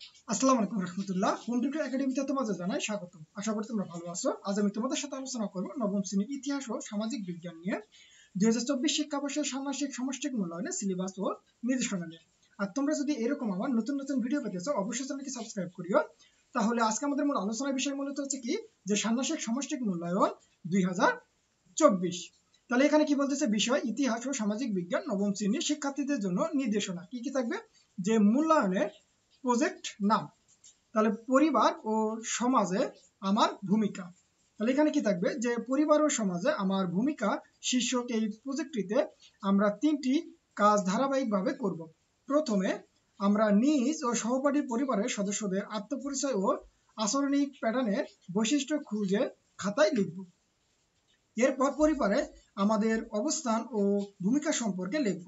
আসসালামু আলাইকুম রহমতুল্লাহ। Home tutor একাডেমিতে তোমাদের জানাই স্বাগতম। আশা করি তোমরা ভালো আছো। আজ আমি তোমাদের সাথে আলোচনা করব নবম শ্রেণীর ইতিহাস ও সামাজিক বিজ্ঞান নিয়ে 2024 শিক্ষাবর্ষের ষান্মাসিক সমষ্টিক মূল্যায়নের সিলেবাস ও নির্দেশনা নিয়ে। আর তোমরা যদি এরকম আমার নতুন নতুন ভিডিও পেতে চাও অবশ্যই চ্যানেলটি সাবস্ক্রাইব করিও। তাহলে আজকে আমাদের মূল আলোচনার বিষয় মূলত হচ্ছে কি, যে ষান্মাসিক সমষ্টিক মূল্যায়ন 2024। তাহলে এখানে কি বলতেছে, বিষয় ইতিহাস ও সামাজিক বিজ্ঞান নবম শ্রেণীর শিক্ষার্থীদের জন্য নির্দেশনা। কি কি থাকবে, যে মূল্যায়নের প্রজেক্ট নাম, তাহলে পরিবার ও সমাজে আমার ভূমিকা। তাহলে এখানে কি থাকবে, যে পরিবার ও সমাজে আমার ভূমিকা শীর্ষক এই প্রজেক্টটিতে আমরা তিনটি কাজ ধারাবাহিকভাবে করব। প্রথমে আমরা নিজ ও সহপাঠী পরিবারের সদস্যদের আত্মপরিচয় ও আচরণিক প্যাটার্নের বৈশিষ্ট্য খুঁজে খাতায় লিখব। এরপর পরিবারে আমাদের অবস্থান ও ভূমিকা সম্পর্কে লিখব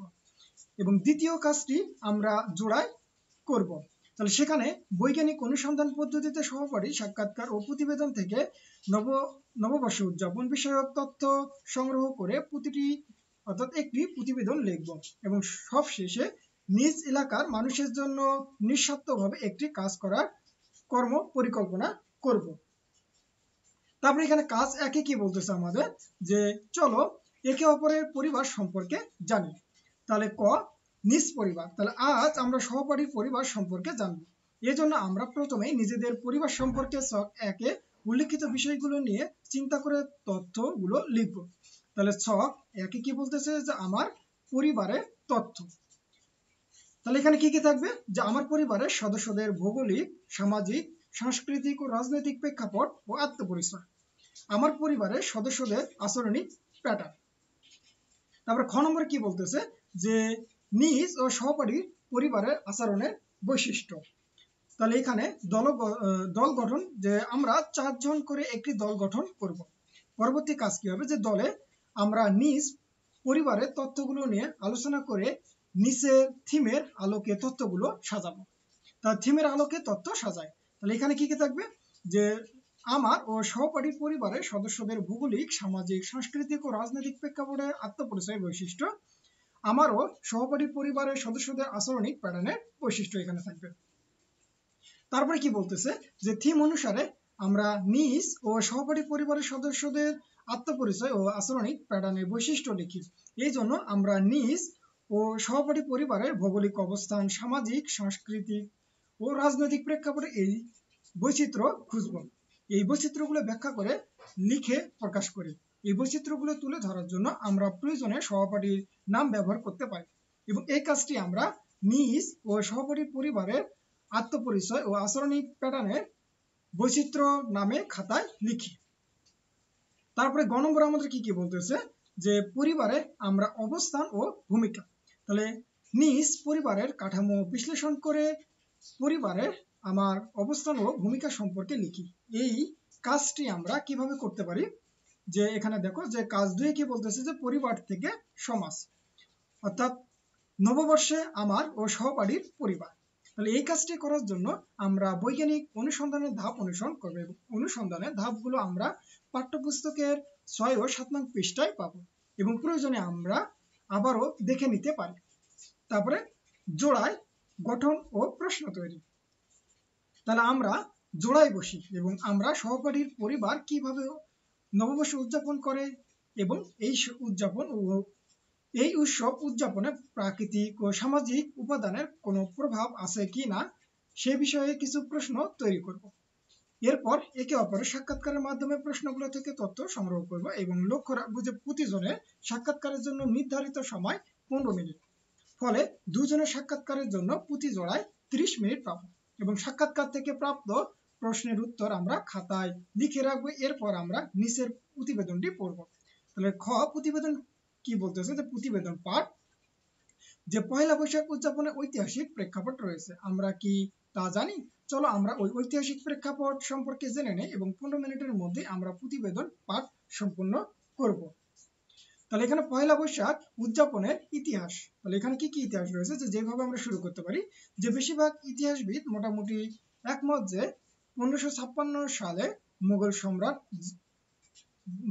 এবং দ্বিতীয় কাজটি আমরা জোড়ায় করব। তাহলে সেখানে বৈজ্ঞানিক অনুসন্ধান পদ্ধতিতে সহপাঠী সাক্ষাৎকার ও প্রতিবেদন থেকে নববর্ষ উদযাপন বিষয়ক তথ্য সংগ্রহ করে প্রতিটি অর্থাৎ একটি প্রতিবেদন লিখব এবং সবশেষে নিজ এলাকার মানুষের জন্য নিঃস্বার্থভাবে একটি কাজ করার কর্ম পরিকল্পনা করব। তারপরে এখানে কাজ একে কি বলতেছে আমাদের, যে চলো একে অপরের পরিবার সম্পর্কে জানি। তাহলে ক, নিজ পরিবার। তাহলে আজ আমরা সহপাঠীর পরিবার সম্পর্কে জানব। এজন্য আমরা প্রথমেই নিজেদের পরিবার সম্পর্কে ছক একে উল্লিখিত বিষয়গুলো নিয়ে চিন্তা করে তথ্যগুলো লিখব। তাহলে ছক একে কি বলতেছে, যে আমার পরিবারের তথ্য। তাহলে এখানে কি কি থাকবে, যে আমার পরিবারের সদস্যদের ভৌগোলিক, সামাজিক, সাংস্কৃতিক ও রাজনৈতিক প্রেক্ষাপট ও আত্মপরিচয়, আমার পরিবারের সদস্যদের আচরণিক প্যাটার্ন। তারপরে খ নম্বরে কি বলতেছে, যে নিজ ও সহপাঠী পরিবারের আচরণের বৈশিষ্ট্য। তাহলে এখানে দল গঠন, যে আমরা 4 জন করে একটি দল গঠন করব। পরবর্তী কাজ কি হবে, যে দলে আমরা নিজ পরিবারের তথ্যগুলো নিয়ে আলোচনা করে নিচের থিমের আলোকে তথ্যগুলো সাজাবো। তার থিমের আলোকে তথ্য সাজায়। তাহলে এখানে কি কি থাকবে, যে আমার ও সহপাঠী পরিবারের সদস্যদের ভৌগোলিক, সামাজিক, সাংস্কৃতিক ও রাজনৈতিক প্রেক্ষাপটে আত্মপরিচয় বৈশিষ্ট্য, আমার ও সহপাঠী পরিবারের সদস্যদের আচরণিক প্যাটার্নের বৈশিষ্ট্য এখানে থাকবে। তারপরে কি বলতেছে, যে থিম অনুসারে আমরা নিজ ও সহপাঠী পরিবারের সদস্যদের আত্মপরিচয় ও আচরণিক প্যাটার্নের বৈশিষ্ট্য লিখি। এই জন্য আমরা নিজ ও সহপাঠী পরিবারের ভৌগোলিক অবস্থান, সামাজিক, সাংস্কৃতিক ও রাজনৈতিক প্রেক্ষাপটে এই বৈচিত্র্য খুঁজব। এই বৈচিত্র্যগুলো ব্যাখ্যা করে লিখে প্রকাশ করি। এই বৈচিত্র্যগুলো তুলে ধরার জন্য আমরা প্রয়োজনে সহপাঠীর নাম ব্যবহার করতে পারি এবং এই কাজটি আমরা নিজ ও সহপাঠী পরিবারের আত্মপরিচয় ও আচরণিক প্যাটার্নের বৈচিত্র্য নামে খাতায় লিখি। তারপরে গ নম্বর আমাদের কি কি বলতেছে, যে পরিবারে আমরা অবস্থান ও ভূমিকা। তাহলে নিজ পরিবারের কাঠামো বিশ্লেষণ করে পরিবারের আমার অবস্থান ও ভূমিকা সম্পর্কে লিখি। এই কাজটি আমরা কিভাবে করতে পারি, যে এখানে দেখো, যে কাজ 2 কি বলতেছে, যে পরিবার থেকে সমাজ, অর্থাৎ নববর্ষে আমার ও সহপাঠীর পরিবার। তাহলে এই কাজটি করার জন্য আমরা বৈজ্ঞানিক অনুসন্ধানের ধাপ অনুসরণ করব এবং অনুসন্ধানের ধাপগুলো আমরা পাঠ্যপুস্তকের 6 ও 7 নং পৃষ্ঠায় পাবো এবং প্রয়োজনে আমরা আবারও দেখে নিতে পারি। তারপরে জোড়ায় গঠন ও প্রশ্ন তৈরি। তাহলে আমরা জোড়ায় বসি এবং আমরা সহপাঠীর পরিবার কিভাবে নববর্ষ উদযাপন করে এবং এই উৎসব উদযাপনে প্রাকৃতিক ও সামাজিক উপাদানের কোনো প্রভাব আছে কি না সে বিষয়ে কিছু প্রশ্ন তৈরি করব। এরপর একে অপরের সাক্ষাৎকারের মাধ্যমে প্রশ্নগুলো থেকে তথ্য সংগ্রহ করব এবং লক্ষ্য রাখবো যে প্রতিজনের সাক্ষাৎকারের জন্য নির্ধারিত সময় 15 মিনিট। ফলে দুজনের সাক্ষাৎকারের জন্য প্রতি জোড়ায় 30 মিনিট পাবো এবং সাক্ষাৎকার থেকে প্রাপ্ত প্রশ্নের উত্তর আমরা খাতায় লিখে রাখবো। এরপর আমরা নিচের প্রতিবেদনটি পড়ব। তাহলে খ, প্রতিবেদন কি বলতেছে, যে প্রতিবেদন পাঠ, যে পয়লা বৈশাখ উদযাপনে ঐতিহাসিক প্রেক্ষাপট রয়েছে, আমরা কি তা জানি? চলো আমরা ওই ঐতিহাসিক প্রেক্ষাপট সম্পর্কে জেনে নেই এবং 15 মিনিটের মধ্যে আমরা প্রতিবেদন পাঠ সম্পূর্ণ করব। তাহলে এখানে পয়লা বৈশাখ উদযাপনের ইতিহাস। তাহলে এখানে কি কি ইতিহাস রয়েছে, যেভাবে আমরা শুরু করতে পারি, যে বেশিরভাগ ইতিহাসবিদ মোটামুটি একমত যে 1556 সালে মুঘল সম্রাট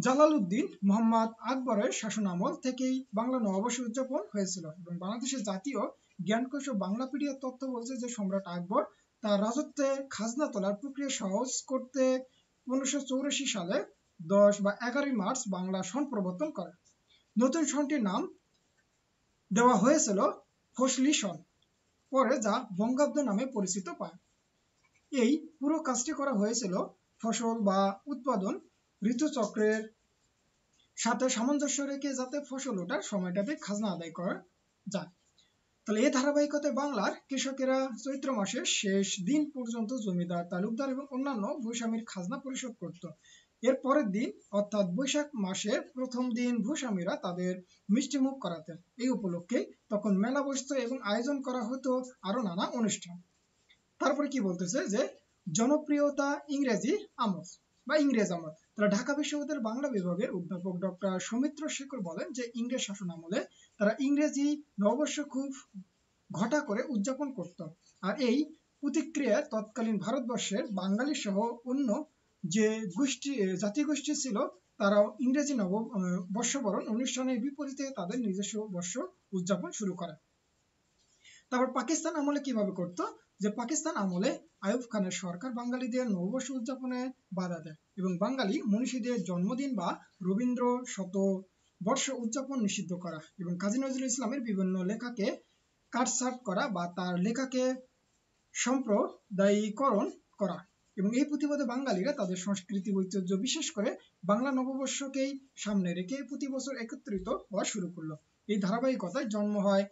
জালালউদ্দিন মোহাম্মদ আকবরের শাসনামল থেকেই বাংলা নববর্ষ উদযাপন হয়েছিল এবং বাংলাদেশের জাতীয় জ্ঞানকোষ ও বাংলাপিডিয়ার তথ্য বলছে যে সম্রাট আকবর তার রাজত্বে খাজনা তোলার প্রক্রিয়া সহজ করতে 1584 সালে 10 বা 11 মার্চ বাংলা সন প্রবর্তন করে। নতুন সনটির নাম দেওয়া হয়েছিল ফসলি সন, পরে যা বঙ্গাব্দ নামে পরিচিত পায়। এই পুরো কাজটি করা হয়েছিল ফসল বা উৎপাদন ঋতুচক্রের সাথে সামঞ্জস্য রেখে, যাতে ফসল ওঠার সময়টাতে খাজনা আদায় করা যায়। তাহলে এই ধারাবাহিকতায় বাংলার কৃষকেরা চৈত্র মাসের শেষ দিন পর্যন্ত জমিদার, তালুকদার এবং অন্যান্য ভূস্বামীর খাজনা পরিশোধ করত। এর পরের দিন অর্থাৎ বৈশাখ মাসের প্রথম দিন ভূস্বামীরা তাদের মিষ্টিমুখ করাতেন। এই উপলক্ষে তখন মেলা বসত এবং আয়োজন করা হতো আরো নানা অনুষ্ঠান। তারপরে কি বলতেছে যে জনপ্রিয়তা ইংরেজি আমল বা ইংরেজ আমল। তাহলে ঢাকা বিশ্ববিদ্যালয়ের বাংলা বিভাগের অধ্যাপক ডক্টর সৌমিত্র শেখর বলেন যে ইংরেজ শাসন আমলে তারা ইংরেজি নববর্ষ খুব ঘটা করে উদযাপন করত। আর এই প্রতিক্রিয়ায় তৎকালীন ভারতবর্ষের বাঙালি সহ অন্য যে জাতিগোষ্ঠী ছিল তারাও ইংরেজি বর্ষবরণ অনুষ্ঠানের বিপরীতে তাদের নিজস্ব বর্ষ উদযাপন শুরু করে। তারপর পাকিস্তান আমলে কিভাবে করত, যে পাকিস্তান আমলে আইয়ুব খানের সরকার বাঙালিদের নববর্ষ উদযাপনে বাধা দেয় এবং বাঙালি মনীষীদের জন্মদিন বা রবীন্দ্র শতবর্ষ উদযাপন নিষিদ্ধ করা এবং কাজী নজরুল ইসলামের বিভিন্ন লেখাকে কাটছাঁট করা বা তার লেখাকে সাম্প্রদায়িকরণ করা। এবং এই প্রতিবাদে বাঙালিরা তাদের সংস্কৃতি ঐতিহ্য বিশেষ করে বাংলা নববর্ষকেই সামনে রেখে প্রতি বছর একত্রিত হওয়া শুরু করলো। এই ধারাবাহিকতায় জন্ম হয়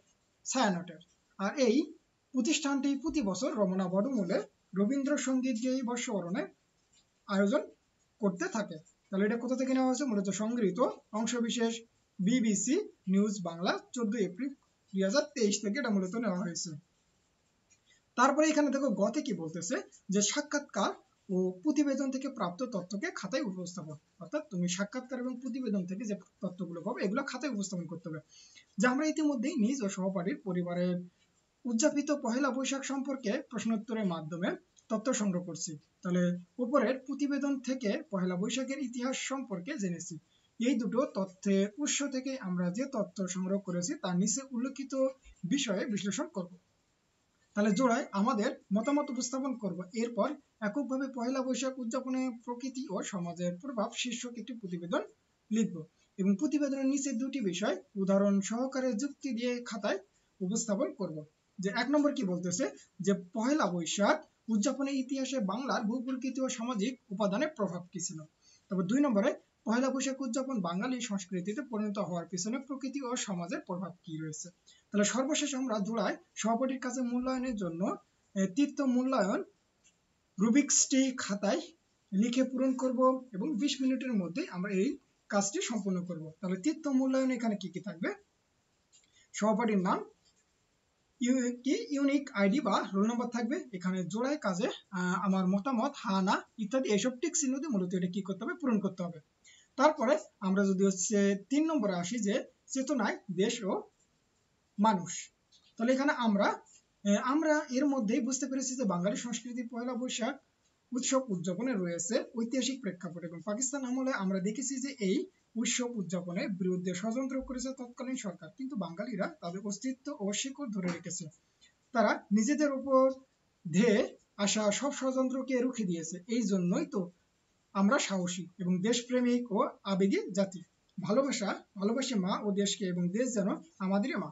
ছায়ানটের। আর এই প্রতিষ্ঠানটি প্রতি বছর রমনা বটমূলে রবীন্দ্রসঙ্গীত গেয়ে বর্ষবরণের আয়োজন করতে থাকে। তাহলে এটা কোথা থেকে নেওয়া হয়েছে, মূলত সংগৃহীত অংশবিশেষ বিবিসি নিউজ বাংলা 14 এপ্রিল 2023 থেকে এটা মূলত নেওয়া হয়েছে। তারপরে এখানে দেখো গতে কি বলতেছে, যে সাক্ষাৎকার ও প্রতিবেদন থেকে প্রাপ্ত তথ্যকে খাতায় উপস্থাপন, অর্থাৎ তুমি সাক্ষাৎকার এবং প্রতিবেদন থেকে যে তথ্যগুলো পাবে এগুলো খাতায় উপস্থাপন করতে হবে। যে আমরা ইতিমধ্যেই নিজ ও সহপাঠীর পরিবারের উদযাপিত পহেলা বৈশাখ সম্পর্কে প্রশ্নোত্তরের মাধ্যমে তথ্য সংগ্রহ করছি। তাহলে উপরের প্রতিবেদন থেকে পহেলা বৈশাখের ইতিহাস সম্পর্কে জেনেছি। এই দুটো তথ্যের উৎস থেকে আমরা যে তথ্য সংগ্রহ করেছি তার নিচে উল্লেখিত বিষয়ে বিশ্লেষণ করব। তাহলে জোড়ায় আমাদের মতামত উপস্থাপন করব। এরপর এককভাবে পহেলা বৈশাখ উদযাপনে প্রকৃতি ও সমাজের প্রভাব শীর্ষক একটি প্রতিবেদন লিখব এবং প্রতিবেদনের নিচে দুটি বিষয় উদাহরণ সহকারে যুক্তি দিয়ে খাতায় উপস্থাপন করব। যে 1 নম্বর কি বলতেছে, যে পহেলা বৈশাখ উদযাপনের ইতিহাসে বাংলার ভূপ্রকৃতি ও সামাজিক উপাদানের প্রভাব কি ছিল। তারপর 2 নম্বরে পহেলা বৈশাখ উদযাপন বাঙালি সংস্কৃতিতে পরিণত হওয়ার পিছনে প্রকৃতি ও সমাজের প্রভাব কি রয়েছে। তাহলে সর্বশেষ আমরা জোড়ায় সহপাঠীর কাছে মূল্যায়নের জন্য তীর্থ মূল্যায়ন রুবিক্সটি খাতায় লিখে পূরণ করব এবং 20 মিনিটের মধ্যে আমরা এই কাজটি সম্পূর্ণ করব। তাহলে তীর্থ মূল্যায়ন এখানে কি কি থাকবে, সহপাঠীর নাম, ইউনিক আইডি বা রোল নাম্বার থাকবে। এখানে জোড়ায় কাজে আমার মতামত, হা না ইত্যাদি এসব টিক চিহ্ন দিয়ে মূলত এটা কি করতে হবে, পূরণ করতে হবে। তারপরে আমরা যদি 3 নম্বরে আসি, যে চেতনায় দেশ ও মানুষ। তাহলে এখানে আমরা এর মধ্যেই বুঝতে পেরেছি যে বাঙালি সংস্কৃতি পয়লা বৈশাখ উৎসব উদযাপনে রয়েছে ঐতিহাসিক প্রেক্ষাপট এবং পাকিস্তান আমলে আমরা দেখেছি যে এই উৎসব উদযাপনের বিরুদ্ধে ষড়যন্ত্র করেছে তৎকালীন সরকার, কিন্তু বাঙালিরা তাদের অস্তিত্ব ও শিকড় ধরে রেখেছে। তারা নিজেদের উপর ধেয়ে আসা সব ষড়যন্ত্রকে রুখে দিয়েছে। এই জন্যই তো আমরা সাহসী এবং দেশপ্রেমিক ও আবেগী জাতি। ভালোবাসি মা ও দেশকে এবং দেশ যেন আমাদেরই মা।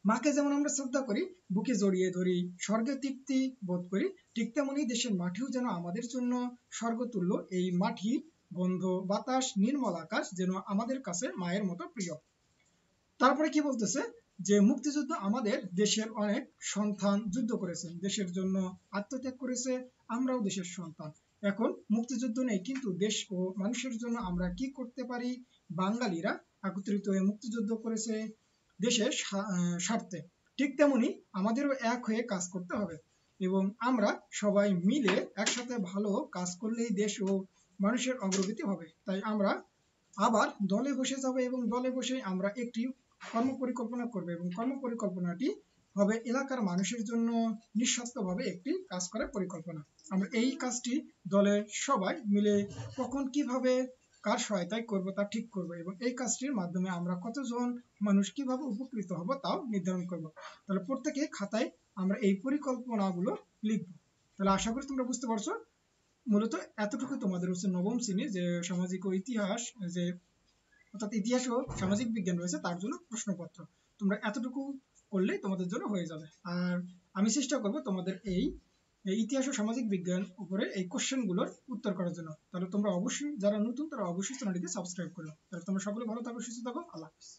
মাকে যেমন আমরা শ্রদ্ধা করি, বুকে জড়িয়ে ধরি, স্বর্গে তৃপ্তি বোধ করি, ঠিক তেমনি দেশের মাটিও যেন আমাদের জন্য স্বর্গতুল্য। এই মাটি, গন্ধ, বাতাস, নির্মল আকাশ যেন আমাদের কাছে মায়ের মতো প্রিয়। তারপরে কি বলতেছে, যে মুক্তিযুদ্ধ আমাদের দেশের অনেক সন্তান যুদ্ধ করেছেন, দেশের জন্য আত্মত্যাগ করেছে, আমরাও দেশের সন্তান। এখন মুক্তিযুদ্ধ নেই, কিন্তু দেশ ও মানুষের জন্য আমরা কি করতে পারি। বাঙালিরা একত্রিত হয়ে মুক্তিযুদ্ধ করেছে দেশের স্বার্থে, ঠিক তেমনি আমাদেরও এক হয়ে কাজ করতে হবে এবং আমরা সবাই মিলে একসাথে ভালো কাজ করলেই দেশ ও মানুষের অগ্রগতি হবে। তাই আমরা আবার দলে বসে যাব এবং দলে বসে আমরা একটি কর্ম পরিকল্পনা করব এবং কর্ম পরিকল্পনাটি হবে এলাকার মানুষের জন্য নিঃস্বার্থভাবে একটি কাজ করার পরিকল্পনা। আমরা এই কাজটি দলের সবাই মিলে কখন কিভাবে কার সহায়তায় করব তা ঠিক করব এবং এই কাজটির মাধ্যমে আমরা কতজন মানুষ কিভাবে উপকৃত হব তাও নির্ধারণ করব। তাহলে প্রত্যেকে খাতায় আমরা এই পরিকল্পনাগুলো লিখবো। তাহলে আশা করি তোমরা বুঝতে পারছো। মূলত এতটুকু তোমাদের হচ্ছে নবম শ্রেণীর যে সামাজিক ও ইতিহাস, যে অর্থাৎ ইতিহাস ও সামাজিক বিজ্ঞান রয়েছে তার জন্য প্রশ্নপত্র। তোমরা এতটুকু করলেই তোমাদের জন্য হয়ে যাবে। আর আমি চেষ্টা করব তোমাদের এই ইতিহাস ও সামাজিক বিজ্ঞান উপরে এই কোশ্চেন গুলোর উত্তর করার জন্য। তাহলে তোমরা অবশ্যই, যারা নতুন তারা অবশ্যই চ্যানেলটিকে সাবস্ক্রাইব করো। তাহলে তোমরা সকলে ভালো থাকো, সুস্থ থাকো, আল্লাহ হাফেজ।